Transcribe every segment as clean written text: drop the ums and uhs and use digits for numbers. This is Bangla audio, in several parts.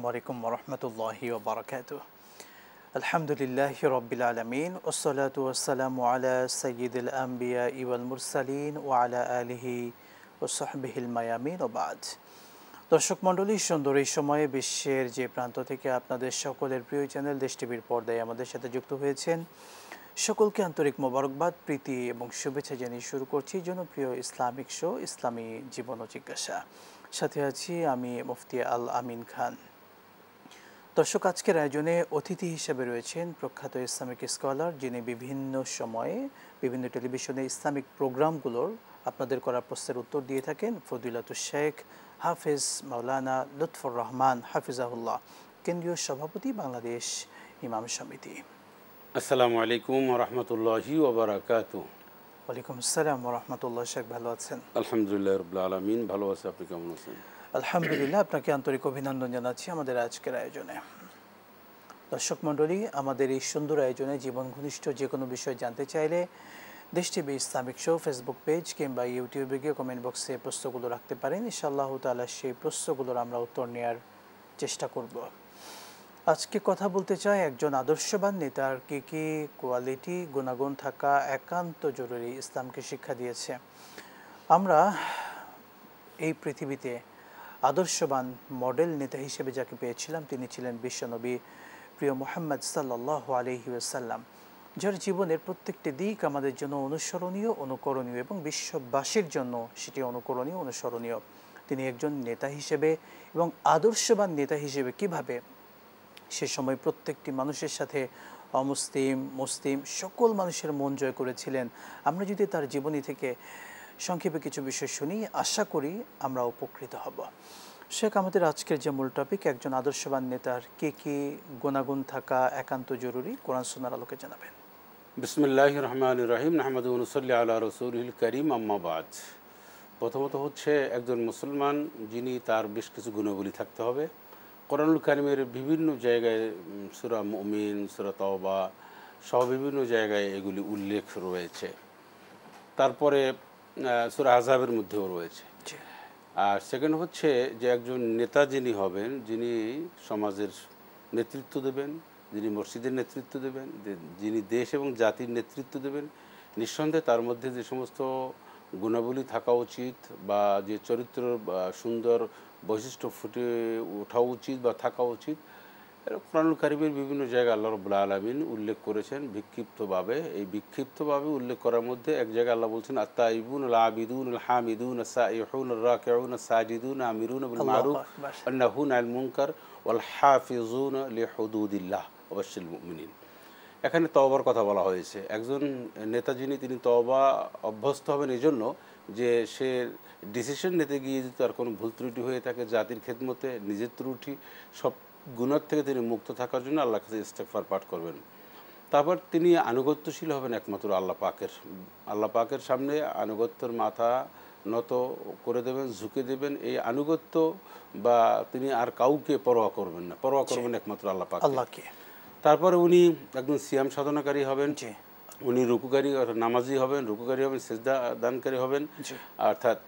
আসসালামু আলাইকুম ওয়া রাহমাতুল্লাহি ওয়া বারাকাতুহু। আলহামদুলিল্লাহি রাব্বিল আলামিন ওয়াসসালাতু ওয়াসসালামু আলা সাইয়্যিদিল আমবিয়া ওয়াল মুরসালিন ওয়া আলা আলিহি ওয়া সাহবিহিল মায়ামিন ওয়া বাদ। দর্শক মণ্ডলী, সুন্দর এই সময়ে বিশ্বের যে প্রান্ত থেকে আপনাদের সকলের প্রিয় চ্যানেল দেশ টিভির পর্দায় আমাদের সাথে যুক্ত হয়েছেন, সকলকে আন্তরিক মোবারকবাদ, প্রীতি এবং শুভেচ্ছা জানিয়ে শুরু করছি জনপ্রিয় ইসলামিক শো ইসলামী জীবন ও জিজ্ঞাসা। সাথে আছি আমি মুফতি আল আমিন খান। দর্শক, আজকের আয়োজনে অতিথি হিসেবে রয়েছেন প্রখ্যাত ইসলামিক স্কলার, যিনি বিভিন্ন সময়ে বিভিন্ন টেলিভিশনে ইসলামিক প্রোগ্রামগুলোর আপনাদের করা প্রশ্নের উত্তর দিয়ে থাকেন। ফজিলাতুশ শেখ হাফেজ মাওলানা লুৎফর রহমান হাফিজাহুল্লাহ, কেন্দ্রীয় সভাপতি বাংলাদেশ ইমাম সমিতি। আসসালামু আলাইকুম ওয়া রাহমাতুল্লাহি ওয়া বারাকাতুহু। ওয়ালাইকুম আসসালাম ওয়া রাহমাতুল্লাহ। শেখ ভালো আছেন? আলহামদুলিল্লাহ রাব্বিল আলামিন, ভালো আছি। আপনি কেমন আছেন? আলহামদুলিল্লাহ, আপনাকে আন্তরিক অভিনন্দন জানাচ্ছি আমাদের আজকের আয়োজনে। দর্শক মণ্ডলী, আমাদের এই সুন্দর আয়োজনে জীবন ঘনিষ্ঠ যে কোনো বিষয় জানতে চাইলে দেশ TV Islamic show Facebook page কিংবা ইউটিউবে গিয়ে কমেন্ট বক্সে প্রশ্নগুলো রাখতে পারেন। ইনশাআল্লাহ তাআলা সেই প্রশ্নগুলোর আমরা উত্তর নেওয়ার চেষ্টা করব। আজকে কথা বলতে চাই একজন আদর্শবান নেতার কী কী কোয়ালিটি, গুণাগুণ থাকা একান্ত জরুরি ইসলামকে শিক্ষা দিয়েছে। আমরা এই পৃথিবীতে আদর্শবান মডেল নেতা হিসেবে যাকে পেয়েছিলাম তিনি ছিলেন বিশ্বনবী প্রিয় মুহাম্মদ সাল্লাল্লাহু আলাইহি ওয়াসাল্লাম, যার জীবনের প্রত্যেকটি দিক আমাদের জন্য অনুসরণীয়, অনুকরণীয় এবং বিশ্ববাসীর জন্য সেটি অনুকরণীয়, অনুসরণীয়। তিনি একজন নেতা হিসেবে এবং আদর্শবান নেতা হিসেবে কিভাবে সে সময় প্রত্যেকটি মানুষের সাথে অমুসলিম মুসলিম সকল মানুষের মন জয় করেছিলেন, আমরা যদি তার জীবনী থেকে সংক্ষেপে কিছু বিষয় শুনি, আশা করি আমরা উপকৃত হব। শেখ, আমাদের আজকের যে মূল টপিক, একজন আদর্শবান নেতার কী কী গুণাগুণ থাকা একান্ত জরুরি, কোরআন সুন্নাহর আলোকে জানাবেন। বিসমিল্লাহির রহমানির রহিম, নাহমাদুহু ওয়া নুসাল্লি আলা রাসূলিল কারীম, আম্মা বাদ। প্রথমত হচ্ছে একজন মুসলমান যিনি, তার বেশ কিছু গুণাবলী থাকতে হবে। কোরআনুল কারীমের বিভিন্ন জায়গায় সূরা মুমিন, সূরা তাওবা সহ বিভিন্ন জায়গায় এগুলি উল্লেখ রয়েছে। তারপরে সূরা আহজাবের মধ্যেও রয়েছে। আর সেকেন্ড হচ্ছে যে একজন নেতা যিনি হবেন, যিনি সমাজের নেতৃত্ব দেবেন, যিনি মসজিদের নেতৃত্ব দেবেন, যিনি দেশ এবং জাতির নেতৃত্ব দেবেন, নিঃসন্দেহে তার মধ্যে যে সমস্ত গুণাবলী থাকা উচিত বা যে চরিত্র বা সুন্দর বৈশিষ্ট্য ফুটে ওঠা উচিত বা থাকা উচিত, কোরআনুল কারীমের বিভিন্ন জায়গায় আল্লাহ রাব্বুল আলামিন উল্লেখ করেছেন বিক্ষিপ্তভাবে। এই বিক্ষিপ্তভাবে উল্লেখ করার মধ্যে এক জায়গায় আল্লাহ বলছেন আত-তাইবুন আল আবিদুন আল হামিদুন আস-সাইহুন আর রাকিউন আস-সাজিদুন আমিরুন বিল মারুফ ওয়া নাহুনা আনিল মুনকার ওয়াল হাফিজুনা লিহুদুদিল্লাহ ওয়া বাশশিরিল মুমিনিন। এখানে তওবার কথা বলা হয়েছে। একজন নেতা যিনি, তিনি তওবা অভ্যস্ত হবেন এই জন্য যে সে ডিসিশন নিতে গিয়ে যদি তার কোনো ভুল ত্রুটি হয়ে থাকে, জাতির খেদমতে নিজের ত্রুটি সব গুনাহ থেকে তিনি মুক্ত থাকার জন্য আল্লাহর কাছে ইস্তেগফার পাঠ করবেন। তারপর তিনি আনুগত্যশীল হবেন একমাত্র আল্লাহ পাকের সামনে আনুগত্যের মাথা নত করে দেবেন, ঝুঁকে দেবেন। এই আনুগত্য বা তিনি আর কাউকে পরোয়া করবেন না, পরোয়া করবেন একমাত্র আল্লাহকে। তারপরে উনি একজন সিয়াম সাধনাকারী হবেন, উনি রুকুকারী নামাজি হবেন, রুকুকারী হবেন, সিজদা দানকারী হবেন, অর্থাৎ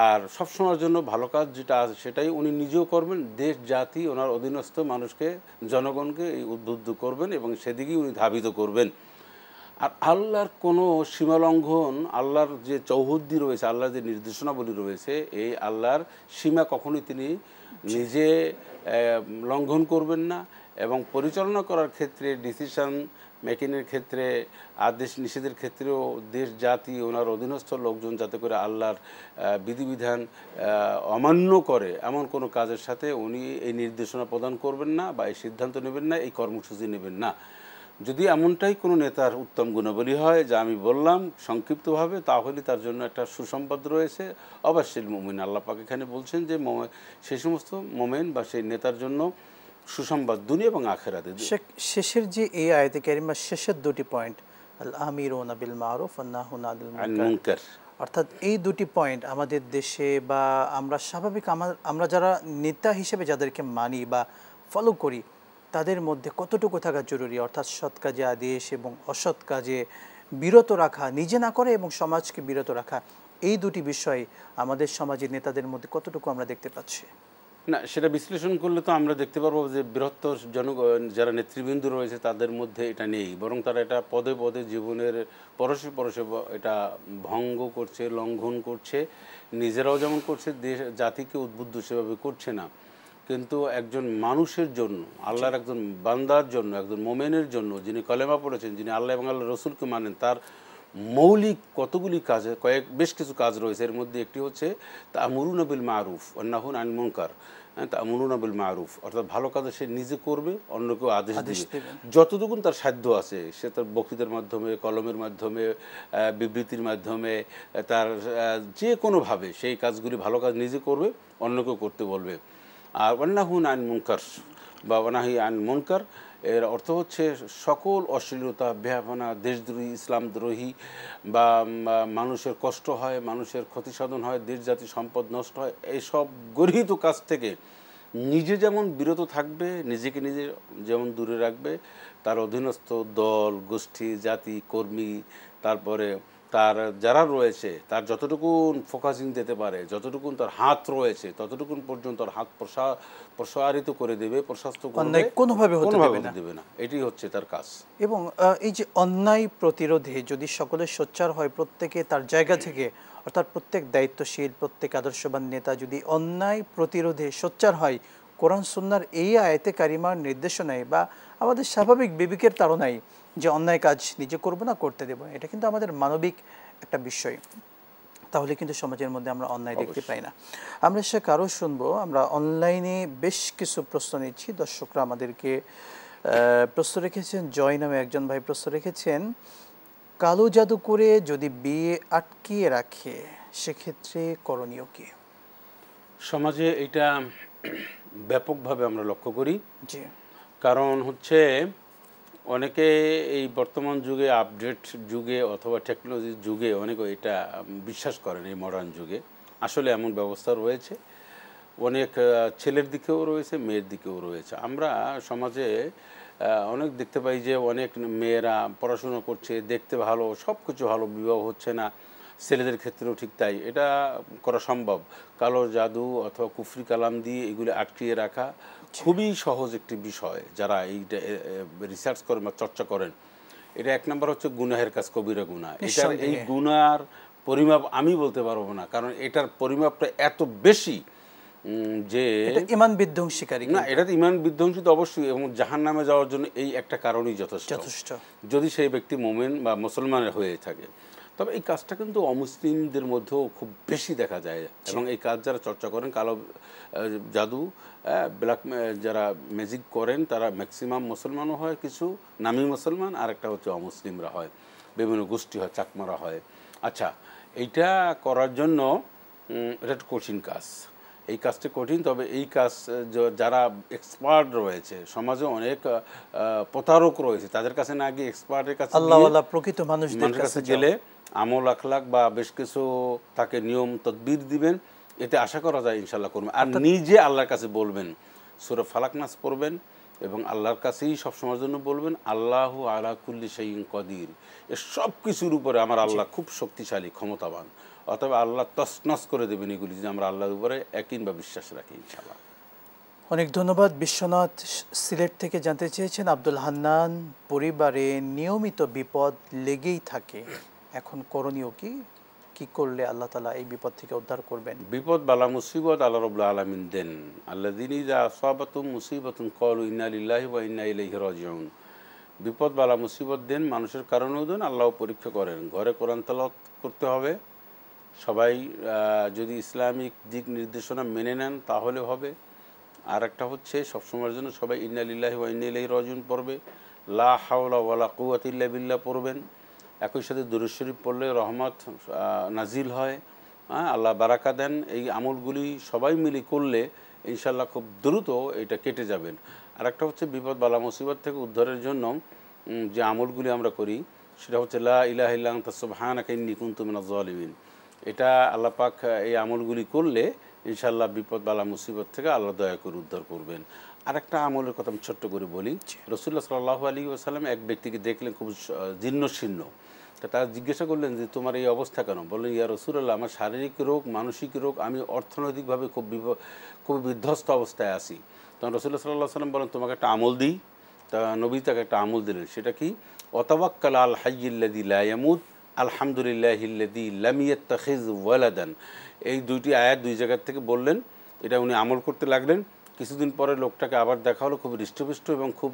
আর সবসময়ের জন্য ভালো কাজ যেটা আছে সেটাই উনি নিজেও করবেন। দেশ জাতি ওনার অধীনস্থ মানুষকে, জনগণকে এই উদ্বুদ্ধ করবেন এবং সেদিকেই উনি ধাবিত করবেন। আর আল্লাহর কোনো সীমালঙ্ঘন, আল্লাহর যে চৌহদ্দি রয়েছে, আল্লাহর যে নির্দেশনাবলী রয়েছে, এই আল্লাহর সীমা কখনোই তিনি নিজে লঙ্ঘন করবেন না। এবং পরিচালনা করার ক্ষেত্রে, ডিসিশন মেকিংয়ের ক্ষেত্রে, আদেশ নিষেধের ক্ষেত্রেও দেশ জাতি ওনার অধীনস্থ লোকজন যাতে করে আল্লাহর বিধিবিধান অমান্য করে এমন কোনো কাজের সাথে উনি এই নির্দেশনা প্রদান করবেন না বা এই সিদ্ধান্ত নেবেন না, এই কর্মসূচি নেবেন না। যদি এমনটাই কোনো নেতার উত্তম গুণাবলী হয় যা আমি বললাম সংক্ষিপ্তভাবে, তাহলে তার জন্য একটা সুসংবাদ রয়েছে। অবশ্যই মুমিন, আল্লাহ পাক এখানে বলছেন যে সেই সমস্ত মুমিন বা সেই নেতার জন্য সুসংবাদ দুনিয়া এবং আখিরাতে। শেষের যে এই আয়াতে কারিমা শেষের দুটি পয়েন্ট, আল আমিরুনা বিল মারুফ ওয়ান নাহুনা আনিল মুনকার, অর্থাৎ এই দুটি পয়েন্ট আমাদের দেশে বা আমরা স্বাভাবিক আমরা যারা নেতা হিসেবে যাদেরকে মানি বা ফলো করি তাদের মধ্যে কতটুকু থাকা জরুরি, অর্থাৎ সৎ কাজে আদেশ এবং অসৎ কাজে বিরত রাখা, নিজে না করে এবং সমাজকে বিরত রাখা, এই দুটি বিষয় আমাদের সমাজের নেতাদের মধ্যে কতটুকু আমরা দেখতে পাচ্ছি? না, সেটা বিশ্লেষণ করলে তো আমরা দেখতে পারবো যে বৃহত্তর জনগণ যারা নেতৃবৃন্দ রয়েছে তাদের মধ্যে এটা নেই, বরং তারা এটা পদে পদে জীবনের পরশে পরশে এটা ভঙ্গ করছে, লঙ্ঘন করছে, নিজেরাও যেমন করছে, দেশ জাতিকে উদ্বুদ্ধ সেভাবে করছে না। কিন্তু একজন মানুষের জন্য, আল্লাহর একজন বান্দার জন্য, একজন মোমেনের জন্য, যিনি কলেমা পড়েছেন, যিনি আল্লাহ এবং আল্লাহ রসুলকে মানেন, তার মৌলিক কতগুলি কাজ, বেশ কিছু কাজ রয়েছে। এর মধ্যে একটি হচ্ছে তা'মুরুনা বিল মারুফ ওয়া নাহউনা আনিল মুনকার। তা'মুরুনা বিল মারুফ অর্থাৎ ভালো কাজ সে নিজে করবে, অন্যকেও আদেশ দিবে যতটুকুন তার সাধ্য আছে। সে তার বক্তৃতার মাধ্যমে, কলমের মাধ্যমে, বিবৃতির মাধ্যমে, তার যে কোনোভাবে সেই কাজগুলি, ভালো কাজ নিজে করবে, অন্যকেও করতে বলবে। আর ওয়া নাহউনা আনিল মুনকার বা ওয়ানাহি আনিল মুনকার এর অর্থ হচ্ছে সকল অশ্লীলতা, বেহাপনা, দেশদ্রোহী, ইসলামদ্রোহী বা মানুষের কষ্ট হয়, মানুষের ক্ষতি সাধন হয়, দেশ জাতি সম্পদ নষ্ট হয়, এইসব গর্হিত কাজ থেকে নিজে যেমন বিরত থাকবে, নিজেকে নিজে যেমন দূরে রাখবে, তার অধীনস্থ দল, গোষ্ঠী, জাতি, কর্মী, তারপরে তার যারা রয়েছে, তার যতটুকুন ফোকাসিং দিতে পারে, যতটুকুন তার হাত রয়েছে, ততটুকুন পর্যন্ত তার হাত প্রসারিত করে দেবে, প্রশস্ত করবে, কোনোভাবে হতে দেবে না। এটি হচ্ছে তার কাজ। এবং এই যে অন্যায় প্রতিরোধে যদি সকলে সোচ্চার হয়, প্রত্যেকে তার জায়গা থেকে, অর্থাৎ প্রত্যেক দায়িত্বশীল, প্রত্যেক আদর্শবান নেতা যদি অন্যায় প্রতিরোধে সোচ্চার হয়, কোরআন সুন্নাহর এই আয়াতে কারিমার নির্দেশনায় বা আমাদের স্বাভাবিক বিবেকের তাড়নায় যে অন্যায় কাজ নিজে করব না, করতে দেব, এটা কিন্তু আমাদের মানবিক একটা বিষয়। তাহলে কিন্তু সমাজের মধ্যে আমরা অন্যায় দেখতে পাই না। আমরা সে কারো শুনবো। আমরা অনলাইনে বেশ কিছু প্রশ্ন নিচ্ছি, দর্শকরা আমাদেরকে প্রশ্ন রেখেছেন। জয় নামে একজন ভাই প্রশ্ন রেখেছেন, কালো জাদু করে যদি বিয়ে আটকিয়ে রাখে সেক্ষেত্রে করণীয় কি? সমাজে এটা ব্যাপকভাবে আমরা লক্ষ্য করি। জি। কারণ হচ্ছে অনেকে এই বর্তমান যুগে, আপডেট যুগে অথবা টেকনোলজির যুগে অনেকে এটা বিশ্বাস করেন। এই মডার্ন যুগে আসলে এমন ব্যবস্থা রয়েছে, অনেক ছেলের দিকেও রয়েছে, মেয়ের দিকেও রয়েছে। আমরা সমাজে অনেক দেখতে পাই যে অনেক মেয়েরা পড়াশোনা করছে, দেখতে ভালো, সব কিছু ভালো, বিবাহ হচ্ছে না। ছেলেদের ক্ষেত্রেও ঠিক তাই। এটা করা সম্ভব। কালো জাদু অথবা কুফরি কালাম দিয়ে এগুলি আটকিয়ে রাখা খুবই সহজ একটি বিষয়। যারা এইটা রিসার্চ করেন বা চর্চা করেন, এটা এক নম্বর হচ্ছে গুনাহের কাজ, কবিরা গুনাহ। এটার এই গুনার পরিমাপ আমি বলতে পারবো না, কারণ এটার পরিমাপটা এত বেশি যে ঈমান বিধ্বংসীকারী। না, এটা তো ঈমান বিধ্বংসী তো অবশ্যই, এবং জাহান্নামে যাওয়ার জন্য এই একটা কারণই যথেষ্ট, যদি সেই ব্যক্তি মুমিন বা মুসলমানের হয়ে থাকে। তবে এই কাজটা কিন্তু অমুসলিমদের মধ্যেও খুব বেশি দেখা যায়, এবং এই কাজ যারা চর্চা করেন, কালো জাদু, ব্ল্যাক যারা ম্যাজিক করেন, তারা ম্যাক্সিমাম মুসলমানও হয়, কিছু নামী মুসলমান, আর একটা হচ্ছে অমুসলিমরা হয়, বিভিন্ন গোষ্ঠী হয়, চাকমারা হয়। আচ্ছা, এইটা করার জন্য এটা একটা কঠিন কাজ। এই কাজটা কঠিন, তবে এই কাজ যারা এক্সপার্ট রয়েছে, সমাজে অনেক প্রতারক রয়েছে, তাদের কাছে না গিয়ে এক্সপার্টের কাছে, আল্লাহওয়ালা প্রকৃত মানুষদের কাছে গেলে আমল আখলাক বা বেশ কিছু তাকে নিয়ম তদবির দিবেন, এতে আশা করা যায় ইনশাল্লাহ করবেন। আর নিজে আল্লাহর কাছে বলবেন, সূরা ফালাক নাস পড়বেন এবং আল্লাহর কাছেই সবসময়ের জন্য বলবেন, আল্লাহু আলা কুল্লি শাইইন কদির, এ সব কিছুর উপরে আমার আল্লাহ খুব শক্তিশালী, ক্ষমতাবান। অথবা আল্লাহ তছনছ করে দেবেন এগুলি, যদি আমরা আল্লাহর উপরে একই বা বিশ্বাস রাখি ইনশাআল্লাহ। অনেক ধন্যবাদ। বিশ্বনাথ সিলেট থেকে জানতে চেয়েছেন, আব্দুল হান্নান, পরিবারে নিয়মিত বিপদ লেগেই থাকে, এখন করণীয় কি? কি করলে আল্লাহ তাআলা এই বিপদ থেকে উদ্ধার করবেন? বিপদ বালা মুসিবত আল্লাহ রাব্বুল আলামিন দেন। আল্লাযিনা ইযা আসাবাতুহুম মুসিবাতুন ক্বালু ইন্না লিল্লাহি ওয়া ইন্না ইলাইহি রাজিউন। বিপদ বালা মুসিবত দেন, মানুষের কারণেও দেন, আল্লাহও পরীক্ষা করেন। ঘরে কোরআন তেলাওয়াত করতে হবে, সবাই যদি ইসলামিক দিক নির্দেশনা মেনে নেন তাহলে হবে। আর একটা হচ্ছে সবসময়ের জন্য সবাই ইন্না লিল্লাহি ওয়া ইন্না ইলাইহি রাজিউন পড়বে, লা হাওলা ওয়ালা কুওয়াতা ইল্লা বিল্লাহ পড়বেন। একই সাথে দুরূদ শরীফ পড়লে রহমত নাজিল হয়, আল্লাহ বারাকা দেন। এই আমলগুলি সবাই মিলে করলে ইনশাল্লাহ খুব দ্রুত এটা কেটে যাবেন। আর একটা হচ্ছে বিপদ বালা মুসিবত থেকে উদ্ধারের জন্য যে আমলগুলি আমরা করি, সেটা হচ্ছে লা ইলাহা ইল্লা আনতা সুবহানাকা ইন্নী কুনতু মিনাজ জালিমিন। এটা আল্লাহ পাক এই আমলগুলি করলে ইনশাল্লাহ বিপদ বালা মুসিবত থেকে আল্লাহ দয়া করে উদ্ধার করবেন। আরেকটা আমলের কথা আমি ছোট্ট করে বলি। রাসূলুল্লাহ সাল্লাল্লাহু আলাইহি ওয়াসাল্লাম এক ব্যক্তিকে দেখলেন খুব জীর্ণ শীর্ণ, তা তারা জিজ্ঞাসা করলেন যে তোমার এই অবস্থা কেন? বললেন ইয়া রাসূলুল্লাহ, আমার শারীরিক রোগ, মানসিক রোগ, আমি অর্থনৈতিকভাবে খুব বিধ্বস্ত অবস্থায় আছি। তখন রাসূলুল্লাহ সাল্লাল্লাহু আলাইহি ওয়াসাল্লাম বলেন তোমাকে একটা আমল দিই। তা নবী তাকে একটা আমল দিলেন, সেটা কি? ওয়াতাওয়াক্কাল আল হাইয়্যিল্লাযী লা ইয়ামুত আলহামদুলিল্লাহিল্লাযী লাম ইয়াত্তাখিয ওয়ালাদান। এই দুইটি আয়াত দুই জায়গা থেকে বললেন, এটা উনি আমল করতে লাগলেন। কিছুদিন পরে লোকটাকে আবার দেখা হলো, খুব হৃষ্টপুষ্ট এবং খুব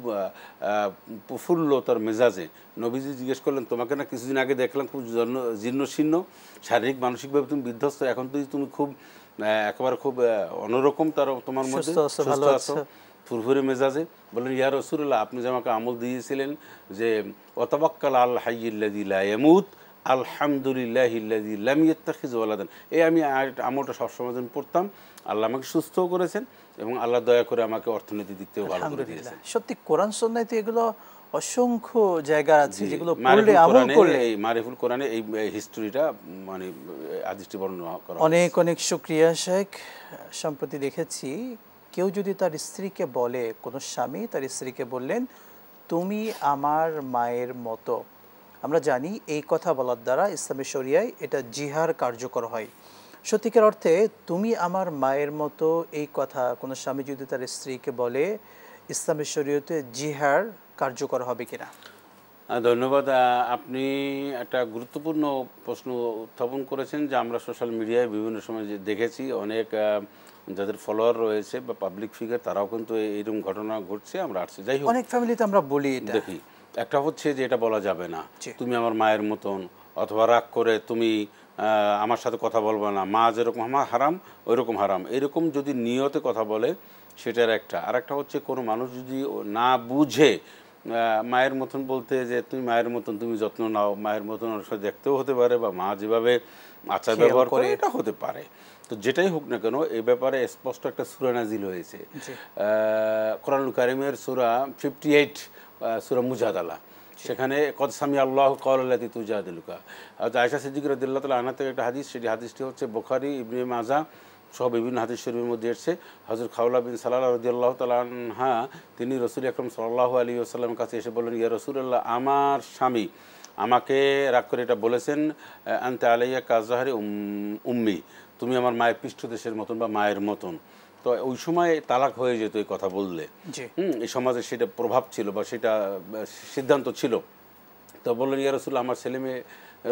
প্রফুল্ল তার মেজাজে। নবীজি জিজ্ঞেস করলেন তোমাকে না কিছুদিন আগে দেখলাম খুব জীর্ণশীর্ণ, শারীরিক মানসিকভাবে তুমি বিধ্বস্ত, এখন তুমি খুব একেবারে খুব অন্যরকম তোমার মধ্যে সুস্থ আছো, ফুরফুরে মেজাজে। বললেন ইয়া রাসূলুল্লাহ, আপনি যে আমাকে আমল দিয়েছিলেন যে ওয়াতাওয়াক্কাল আল হাইয়্যিল্লাযী লা ইয়ামুত আলহামদুলিল্লাহিল্লাযী লাম ইয়াত্তাখিয ওয়ালাদান, এই আমি আমলটা সবসময় জন্য পড়তাম। আল্লাহ আমাকে সুস্থও করেছেন এবং আল্লাহ দয়া করে আমাকে অর্থনৈতিক দিক থেকেও ভালো করে দিয়েছেন। সত্যি কোরআন সুন্নাহয় তো এগুলো অসংখ্য জায়গা আছে যেগুলো পড়লে আমল করলে। এই মারিফুল কোরআনে এই হিস্টরিটা মানে হাদিসটি বর্ণনা করা। অনেক অনেক শুকরিয়া শেখ। সম্প্রতি দেখেছি কেউ যদি তার স্ত্রীকে বলে, কোনো স্বামী তার স্ত্রীকে বললেন তুমি আমার মায়ের মতো, আমরা জানি এই কথা বলার দ্বারা ইসলামী শরিয়ায় এটা জিহার কার্যকর হয়। সত্যিকার অর্থে তুমি আমার মায়ের মতো এই কথা কোনো স্বামী যদি তার স্ত্রীকে বলে, ইসলামী শরীয়তে জিহার কার্যকর হবে কিনা? ধন্যবাদ। আপনি একটা গুরুত্বপূর্ণ প্রশ্ন উত্থাপন করেছেন, যে আমরা সোশ্যাল মিডিয়ায় বিভিন্ন সময় যে দেখেছি অনেক যাদের ফলোয়ার রয়েছে বা পাবলিক ফিগার, তারাও কিন্তু এইরকম ঘটনা ঘটছে, আমরা আসছি। যাই হোক, অনেক ফ্যামিলিতে আমরা বলি এটা দেখি। একটা হচ্ছে যে এটা বলা যাবে না, তুমি আমার মায়ের মতন, অথবা রাগ করে তুমি আমার সাথে কথা বলবে না, মা যেরকম আমার হারাম ওই রকম হারাম, এরকম যদি নিয়তে কথা বলে সেটার একটা। আর একটা হচ্ছে কোনো মানুষ যদি না বুঝে মায়ের মতন বলতে, যে তুমি মায়ের মতন, তুমি যত্ন নাও, মায়ের মতন ওর সাথে দেখতেও হতে পারে, বা মা যেভাবে আচার ব্যবহার করে এটা হতে পারে। তো যেটাই হোক না কেন, এই ব্যাপারে স্পষ্ট একটা সূরা নাজিল হয়েছে, কোরআনুল কারীমের সূরা 58, সূরা মুজাদালা। সেখানে কদ সামি আল্লাহু কাওলাল্লাতী তুজাদিলুকা, আয়েশা সিদ্দিকা রাদিয়াল্লাহু তাআলা আনহা থেকে একটা হাদিস, সেটি হাদিসটি হচ্ছে বুখারী, ইবনে মাজাহ সহ বিভিন্ন হাদিস শরীফের মধ্যে এসেছে। হযরত খাওলা বিন সালালা রাদিয়াল্লাহু তাআলা আনহা তিনি রাসূল আকরাম সাল্লাল্লাহু আলাইহি ওয়াসাল্লামের কাছে এসে বললেন, ইয়া রাসূলুল্লাহ, আমার স্বামী আমাকে রাগ করে এটা বলেছেন, আনতা আলাইয়া কাযাহরি উম্মি, তুমি আমার মায়ের পৃষ্ঠদেশের মতন বা মায়ের মতন। তো ওই সময় তালাক হয়ে যেত এই কথা বললে। এই সমাজে সেটা প্রভাব ছিল বা সেটা সিদ্ধান্ত ছিল। তো বললেন, ইয়া রাসূলুল্লাহ, আমার ছেলে মেয়ে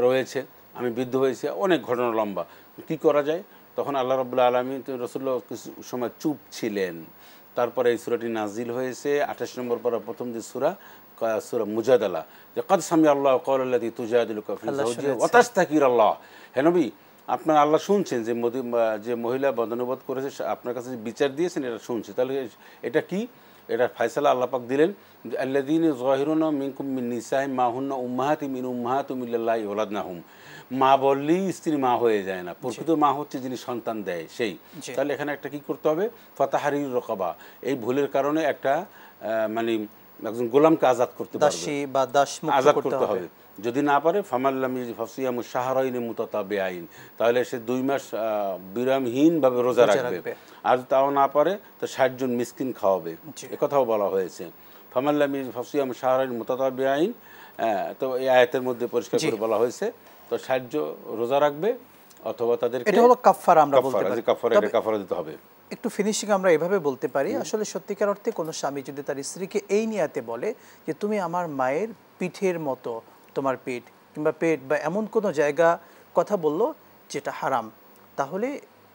রয়েছে, আমি বৃদ্ধ হয়েছি, অনেক ঘটনা লম্বা, কী করা যায়? তখন আল্লাহ রাব্বুল আলামিন রাসূলুল্লাহ কিছু সময় চুপ ছিলেন। তারপরে এই সূরাটি নাজিল হয়েছে 28 নম্বর পারা প্রথম যে সূরা, সূরা মুজাদালা, যে কদ সামি আল্লাহু কাওলাল্লাতী তুজাদিলুকা ফি যাওজিহা ওয়া তাস্তাগফিরুল্লাহ। হে নবী, আপনার আল্লাহ শুনছেন যে মহিলা বদানুবাদ করেছে, আপনার কাছে যে বিচার দিয়েছেন এটা শুনছে। তাহলে এটা কি? এটা ফয়সালা আল্লাহ পাক দিলেন, আল্লাযীনা যাহিরুনা মিনকুম মিন নিসাইহিম মা হুন্না উম্মাহাতিহিম মিন উম্মাহাতিহিম ইল্লাল্লাহি ওয়ালাদনাহুম। মা বললেই স্ত্রী মা হয়ে যায় না, প্রকৃত মা হচ্ছে যিনি সন্তান দেয় সেই। তাহলে এখানে একটা কি করতে হবে? ফাতাহরির রাকাবা, এই ভুলের কারণে একটা মানে একজন গোলামকে আজাদ করতে পারবে, আজাদ করতে হবে। যদি না পারে ফামাল্লাম ইয়াজিদ ফাসিয়ামু শাহরাইনি মুতাতাবিআইন, তাহলে সে 2 মাস বিরামহীনভাবে রোজা রাখবে। আর তাও না পারে তো 60 জন মিসকিন খাওয়াবে, একথাও বলা হয়েছে। ফামাল্লাম ইয়াজিদ ফাসিয়ামু শাহরাইনি মুতাতাবিআইন, তো এই আয়াতের মধ্যে পরিষ্কার করে বলা হয়েছে। তো 60 রোজা রাখবে, অথবা তাদেরকে এটা হলো কাফারা, আমরা বলতে পারি কাফারা দিতে হবে। একটু ফিনিশিং আমরা এভাবে বলতে পারি, আসলে সত্যিকার অর্থে কোনো স্বামী যদি তার স্ত্রীকে এই নিয়াতে বলে যে তুমি আমার মায়ের পিঠের মতো, তোমার পিঠ কিংবা পেট বা এমন কোনো জায়গা কথা বললো যেটা হারাম, তাহলে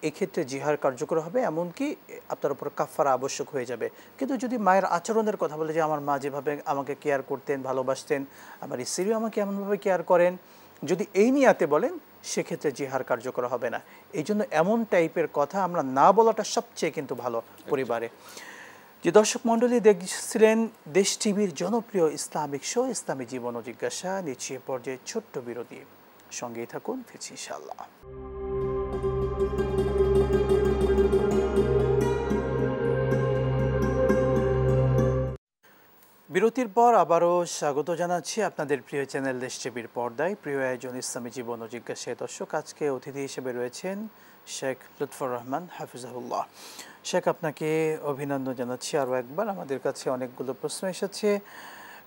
এক্ষেত্রে জিহার কার্যকর হবে, এমনকি আপনার উপর কাফারা আবশ্যক হয়ে যাবে। কিন্তু যদি মায়ের আচরণের কথা বলে, যে আমার মা যেভাবে আমাকে কেয়ার করতেন, ভালোবাসতেন, আমার স্ত্রীও আমাকে এমনভাবে কেয়ার করেন, যদি এই নিয়াতে বলেন, সেক্ষেত্রে জিহার কার্যকর হবে না। এই জন্য এমন টাইপের কথা আমরা না বলাটা সবচেয়ে কিন্তু ভালো পরিবারে। যে দর্শক মণ্ডলী দেখছিলেন দেশ টিভির জনপ্রিয় ইসলামিক শো ইসলামী জীবন ও জিজ্ঞাসা, নিচ্ছে পর্যায়ে ছোট্ট বিরতি, সঙ্গেই থাকুন, ফিরছি ইনশাআল্লাহ। বিরতির পর আবারও স্বাগত জানাচ্ছি আপনাদের প্রিয় চ্যানেল দেশ টিভির পর্দায়, প্রিয় আয়োজন ইসলামী জীবন ও জিজ্ঞাসায়। দর্শক, আজকে অতিথি হিসেবে রয়েছেন শেখ লুৎফর রহমান হাফিজাহুল্লাহ। শেখ, আপনাকে অভিনন্দন জানাচ্ছি আরও একবার। আমাদের কাছে অনেকগুলো প্রশ্ন এসেছে,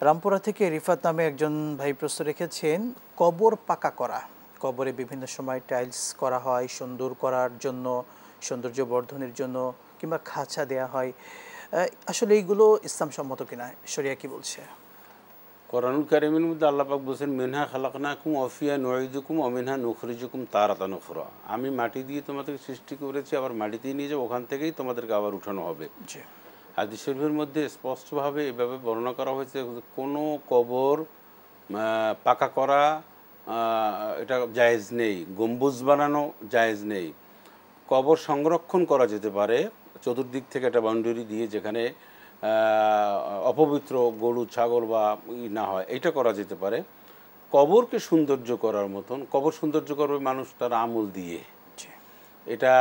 রামপুরা থেকে রিফাত নামে একজন ভাই প্রশ্ন রেখেছেন, কবর পাকা করা, কবরে বিভিন্ন সময় টাইলস করা হয় সুন্দর করার জন্য, সৌন্দর্য বর্ধনের জন্য, কিংবা খাঁচা দেয়া হয়, আসলে এইগুলো ইসলাম সম্মত কিনা, শরিয়া কি বলছে? কোরআনুল কারীমের মধ্যে আল্লাহ পাক বলেছেন, মিনহা খালাকনাকুম ওয়া ফিহা নুঈদুকুম ওয়া মিনহা নুখরিজুকুম তারাতান উখরা। আমি মাটি দিয়ে তোমাদেরকে সৃষ্টি করেছি, আবার মাটিতেই নিয়ে যাবো, ওখান থেকেই তোমাদেরকে আবার উঠানো হবে। জি, হাদিস শরীফের মধ্যে স্পষ্টভাবে এভাবে বর্ণনা করা হয়েছে, কোনো কবর পাকা করা এটা জায়েজ নেই, গম্বুজ বানানো জায়েজ নেই। কবর সংরক্ষণ করা যেতে পারে চতুর্দিক থেকে একটা বাউন্ডারি দিয়ে, যেখানে অপবিত্র গরু ছাগল বা না হয়, এটা করা যেতে পারে। কবরকে সৌন্দর্য করার মতন, কবর সৌন্দর্য করবে মানুষ তার আমল দিয়ে, জি, এটা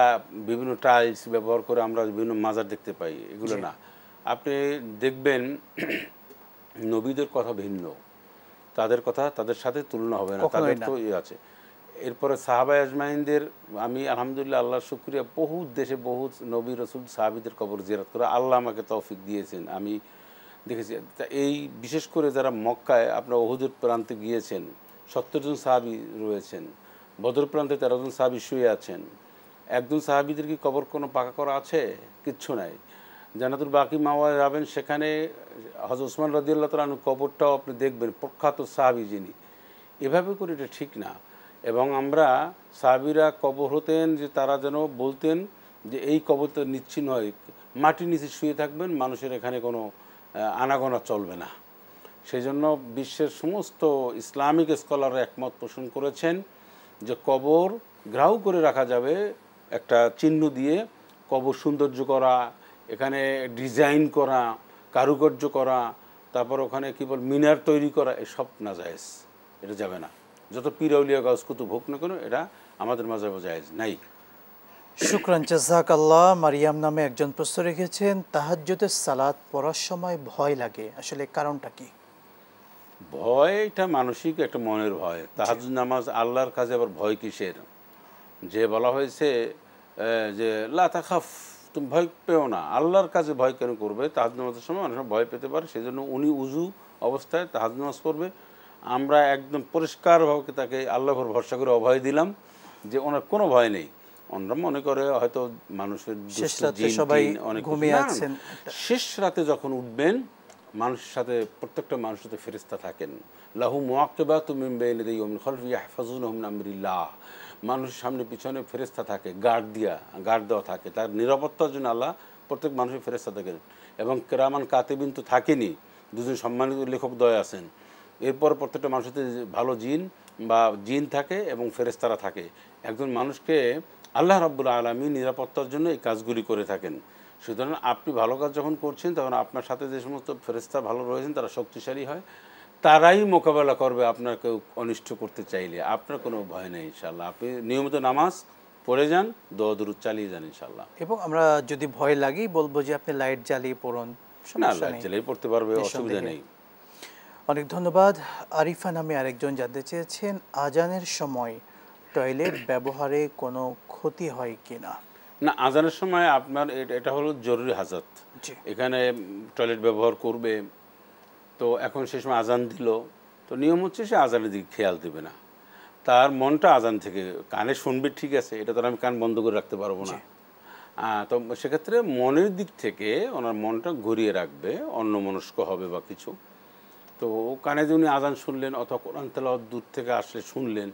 বিভিন্ন টাইলস ব্যবহার করে আমরা বিভিন্ন মাজার দেখতে পাই, এগুলো না। আপনি দেখবেন নবীদের কথা ভিন্ন, তাদের কথা তাদের সাথে তুলনা হবে না, তাদের তো আছে। এরপরে সাহাবা আজমাইনদের, আমি আলহামদুলিল্লাহ আল্লাহর শুকরিয়া, বহু দেশে বহু নবী রসুল সাহাবিদের কবর জিয়ারত করে আল্লাহ আমাকে তৌফিক দিয়েছেন, আমি দেখেছি। এই বিশেষ করে যারা মক্কায় আপনার ওহুদের প্রান্তে গিয়েছেন, 70 জন সাহাবি রয়েছেন, বদর প্রান্তে 13 জন সাহাবি শুয়ে আছেন। একজন সাহাবিদের কি কবর কোনো পাকা করা আছে? কিচ্ছু নাই। জান্নাতুল বাকি মাওয়া যাবেন, সেখানে হযরত ওসমান রাদিয়াল্লাহু তাআলা আনহু কবরটাও আপনি দেখবেন, প্রখ্যাত সাহাবি যিনি। এভাবে করে এটা ঠিক না। এবং আমরা সাহাবীরা কবর হতেন যে তারা যেন বলতেন যে এই কবর তো নিচ্ছিন্ন হয়, মাটির নিচে শুয়ে থাকবেন, মানুষের এখানে কোনো আনাগোনা চলবে না। সেই জন্য বিশ্বের সমস্ত ইসলামিক স্কলাররা একমত পোষণ করেছেন যে কবর ঘেরাও করে রাখা যাবে একটা চিহ্ন দিয়ে, কবর সৌন্দর্য করা, এখানে ডিজাইন করা, কারুকার্য করা, তারপর ওখানে কী বল মিনার তৈরি করা, এসব নাজায়েজ, এটা যাবে না। যত পীর আউলিয়া গাউস কুতুব হোক না কেন, এটা আমাদের মাযহাবে জায়েজ নাই। শুকরান, জাযাকাল্লাহ। মারিয়াম নামে একজন প্রশ্ন রেখেছেন, তাহাজ্জুদের সালাত পড়ার সময় ভয় লাগে, আসলে কারণটা কি? ভয় এটা মানসিক একটা মনের ভয়। তাহাজ্জুদ নামাজ আল্লাহর কাছে আবার ভয় কিসের? যে বলা হয়েছে যে লা তাখাফ, তুমি ভয় পেও না। আল্লাহর কাছে ভয় কেন করবে? তাহাজ্জুদ নামাজের সময় অনেক সময় ভয় পেতে পারে, সেই জন্য উনি উজু অবস্থায় তাহাজ্জুদ নামাজ পড়বে। আমরা একদম পরিষ্কারভাবে তাকে আল্লাহর উপর ভরসা করে অভয় দিলাম যে ওনার কোনো ভয় নেই। ওনারা মনে করে হয়তো মানুষের শেষ রাতে যখন উঠবেন, মানুষের সাথে, প্রত্যেকটা মানুষের সাথে ফেরেশতা থাকেন। লাহু মুআক্কিবাতুম মিন বাইনি ইয়াদাইহি ওয়া মিন খালফিহি ইয়াহফাজুনাহু মিন আমরিল্লাহ। মানুষের সামনে পিছনে ফেরেশতা থাকে, গার্ড দেওয়া থাকে, তার নিরাপত্তার জন্য আল্লাহ প্রত্যেক মানুষের ফেরেশতা থাকেন। এবং কিরামান কাতিবিন তো থাকেনই, দুজন সম্মানিত লেখকদ্বয় আছেন। এরপর প্রত্যেকটা মানুষের ভালো জিন থাকে এবং ফেরেশতারা থাকে। একজন মানুষকে আল্লাহ রাব্বুল আলামিন নিরাপত্তার জন্য এই কাজগুলি করে থাকেন। সুতরাং আপনি ভালো কাজ যখন করছেন, তখন আপনার সাথে যে সমস্ত ফেরেশতা ভালো রয়েছেন তারা শক্তিশালী হয়, তারাই মোকাবেলা করবে আপনাকে অনিষ্ট করতে চাইলে। আপনার কোনো ভয় নেই ইনশাআল্লাহ। আপনি নিয়মিত নামাজ পড়ে যান, দোয়া দুরূদ চালিয়ে যান ইনশাআল্লাহ। এবং আমরা যদি ভয় লাগেই বলবো যে আপনি লাইট জ্বালিয়ে পড়ুন, না, লাইট জ্বালিয়ে পড়তে পারবে, অসুবিধা নেই। অনেক ধন্যবাদ। আরিফা নামে আরেকজন জানতে চেয়েছেন, আজানের সময় টয়লেট ব্যবহারে কোনো ক্ষতি হয় কিনা? না, আজানের সময় আপনার এটা হলো জরুরি হাজত, এখানে টয়লেট ব্যবহার করবে। তো এখন সে সময় আজান দিল, তো নিয়ম হচ্ছে সে আজানের দিকে খেয়াল দেবে না, তার মনটা আজান থেকে, কানে শুনবে ঠিক আছে, এটা তো আমি কান বন্ধ করে রাখতে পারবো না। তো সেক্ষেত্রে মনের দিক থেকে ওনার মনটা ঘুরিয়ে রাখবে, অন্যমনস্ক হবে বা কিছু। তো কানে যে উনি আজান শুনলেন অথবা কোরআন তেলাওয়াত দূর থেকে আসলে শুনলেন,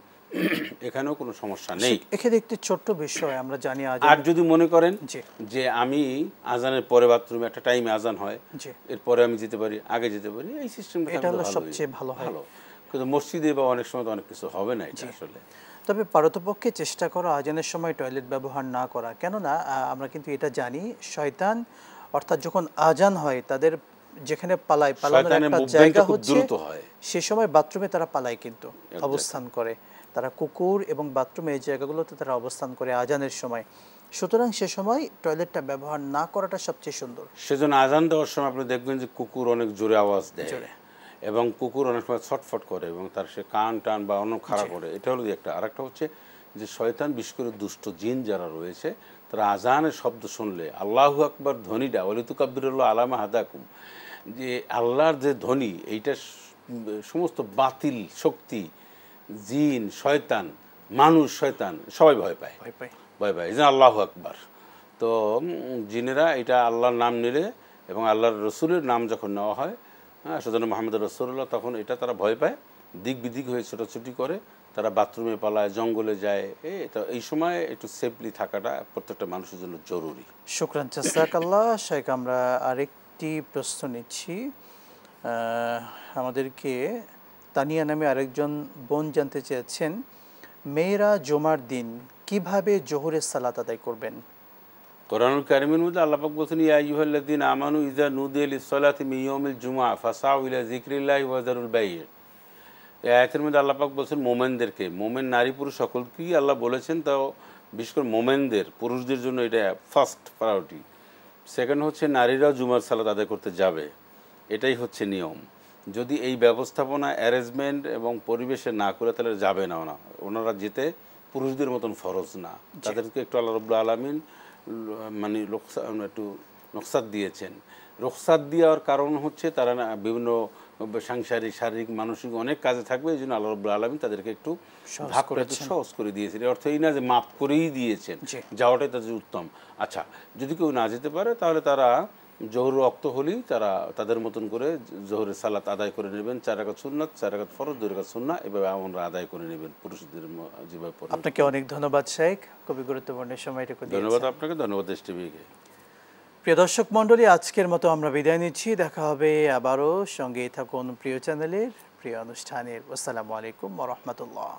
এখানেও কোনো সমস্যা নেই। এখানে একটি ছোট্ট বিষয় আমরা জানি, আর যদি মনে করেন যে আমি আজানের পরে বাথরুমে একটা টাইমে আজান হয়, এরপরে আমি যেতে পারি, আগে যেতে পারি, এই সিস্টেমটা এটা হলো সবচেয়ে ভালো। কিন্তু মসজিদে বা অনেক সময় তো অনেক কিছু হবে না এটা আসলে। তবে পারতপক্ষে চেষ্টা করা আজানের সময় টয়লেট ব্যবহার না করা, কেননা আমরা কিন্তু এটা জানি, শয়তান অর্থাৎ যখন আজান হয় তাদের যেখানে পালানোর একটা জায়গা হচ্ছে, সে সময় বাথরুমে তারা পালায়, কিন্তু অবস্থান করে, তারা কুকুর এবং বাথরুমে এই জায়গাগুলোতে তারা অবস্থান করে আজানের সময়। সুতরাং সে সময় টয়লেটটা ব্যবহার না করাটা সবচেয়ে সুন্দর। সেজন্য আজান দেওয়ার সময় আপনি দেখবেন যে কুকুর অনেক জোরে আওয়াজ দেয়, এবং কুকুর অনেক সময় ছটফট করে এবং তার সে কান টান বা অন্য খাড়া করে, এটা হলো একটা। আরেকটা হচ্ছে যে শয়তান, বিশেষ করে দুষ্ট জিন যারা রয়েছে, তারা আজানের শব্দ শুনলে আল্লাহু আকবার ধ্বনিটা ওয়ালিতুকাব্বিরুল্লাহ আলামা হাদাকুম, যে আল্লাহর যে ধ্বনি এইটা সমস্ত বাতিল শক্তি, জিন, শয়তান, মানুষ, শয়তান সবাই ভয় পায়, ভয় পায়। এই জন্য আল্লাহু আকবার। তো জিনেরা এটা আল্লাহর নাম নিলে এবং আল্লাহর রসুলের নাম যখন নেওয়া হয়, সেজন্য মোহাম্মদ রসুল্লাহ, তখন এটা তারা ভয় পায়, দিক বিদিক হয়ে ছোটাছুটি করে, তারা বাথরুমে পালায়, জঙ্গলে যায়। তো এই সময় একটু সেফলি থাকাটা প্রত্যেকটা মানুষের জন্য জরুরি। শুকরান জাযাকাল্লাহ। শেখ, আমরা আরেকটি প্রশ্ন নিচ্ছি। আমাদেরকে তানিয়া নামে আরেকজন বোন জানতে চেয়েছেন, মেয়েরা জুমার দিন কিভাবে জোহরের সালাত আদায় করবেন? কোরআনুল কারীমের মধ্যে আল্লাহ পাক বলেছেন, ইয়া আইয়ুহাল্লাযীনা আমানু ইযা নুদিয়া লিস-সালাতি মিন ইয়াউমিল জুমআহ ফাসাউ ইলা যিকরিল্লাহি ওয়া যারুল বাই'। এই আয়াতের মধ্যে আল্লাহ পাক বলেছেন মোমেনদেরকে, মোমেন নারী পুরুষ সকলকেই আল্লাহ বলেছেন, তাও বিশেষ করে মোমেনদের, পুরুষদের জন্য এটা ফার্স্ট প্রায়োরিটি। সেকেন্ড হচ্ছে নারীরাও জুমার সালাত আদায় করতে যাবে, এটাই হচ্ছে নিয়ম। যদি এই ব্যবস্থাপনা অ্যারেঞ্জমেন্ট এবং পরিবেশে না করে তাহলে যাবে না, ওনারা যেতে পুরুষদের মতন ফরজ না। তাদেরকে একটু আল্লাহ রাব্বুল আলামিন মানে একটু রুখসাত দিয়েছেন। রুখসাত দেওয়ার কারণ হচ্ছে তারা বিভিন্ন সাংসারিক, শারীরিক, মানসিক অনেক কাজে থাকবে, এই জন্য আল্লাহ রাব্বুল আলামিন তাদেরকে একটু ভাবটা একটু সহজ করে দিয়েছেন। এর অর্থ এই না যে মাফ করেই দিয়েছেন, যাওয়াটাই তাদের উত্তম। আচ্ছা, যদি কেউ না যেতে পারে তাহলে তারা জোহর ওয়াক্ত হলেই তারা তাদের মতন করে জোহরের সালাত আদায় করে নেবেন। 4 রাকাত সুন্নাত, 4 রাকাত ফরজ, 2 রাকাত সুন্নাহ, এভাবে আমরা আদায় করে নেবেন পুরুষদের যেভাবে পড়ে। আপনাকে অনেক ধন্যবাদ শেখ, খুবই গুরুত্বপূর্ণ সময়টুকু দিয়েছেন। ধন্যবাদ আপনাকে, ধন্যবাদ দেশ টিভিকে। প্রিয় দর্শক মণ্ডলী, আজকের মতো আমরা বিদায় নিচ্ছি। দেখা হবে আবারও, সঙ্গেই থাকুন প্রিয় চ্যানেলের প্রিয় অনুষ্ঠানের। আসসালামু আলাইকুম ওয়া রাহমাতুল্লাহ।